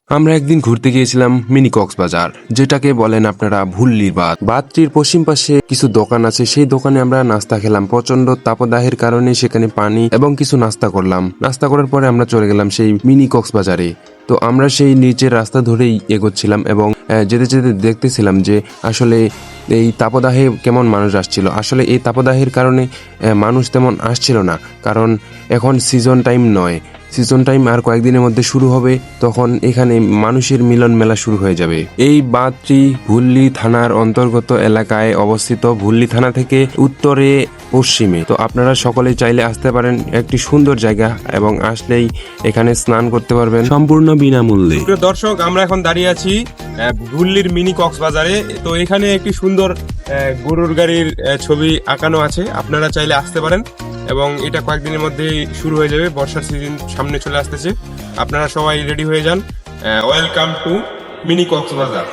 আমরা একদিন ঘুরতে গিয়েছিলাম মিনি কক্সবাজার, যেটাকে বলেন আপনারা ভুল্লির বাঁধ। বাঁধটির পশ্চিম পাশে কিছু দোকান আছে, সেই দোকানে আমরা নাস্তা খেলাম। প্রচন্ড তাপদাহের কারণে সেখানে পানি এবং কিছু নাস্তা করলাম। নাস্তা করার পরে আমরা চলে গেলাম সেই মিনি কক্সবাজারে। তো আমরা সেই নিচের রাস্তা ধরেই এগোচ্ছিলাম এবং যেতে যেতে দেখতেছিলাম যে আসলে এই তাপদাহে কেমন মানুষ আসছিল। আসলে এই তাপদাহের কারণে মানুষ তেমন আসছিল না, কারণ এখন সিজন টাইম নয়। সিজন টাইম আর কয়েকদিনের মধ্যে শুরু হবে, তখন এখানে মানুষের মিলন মেলা শুরু হয়ে যাবে। এই বাঁধটি ভুল্লি থানার অন্তর্গত এলাকায় অবস্থিত, ভুল্লি থানা থেকে উত্তরে পশ্চিমে। তো আপনারা সকলেই চাইলে আসতে পারেন, একটি সুন্দর জায়গা, এবং আসলেই এখানে স্নান করতে পারবেন সম্পূর্ণ বিনামূল্যে। প্রিয় দর্শক, আমরা এখন দাঁড়িয়ে আছি ভুল্লির মিনি কক্সবাজারে। তো এখানে একটি সুন্দর গরুর গাড়ির ছবি আঁকানো আছে, আপনারা চাইলে আসতে পারেন এবং এটা কয়েকদিনের মধ্যেই শুরু হয়ে যাবে। বর্ষার সিজন সামনে চলে আসতেছে, আপনারা সবাই রেডি হয়ে যান। Welcome to mini Cox's Bazar.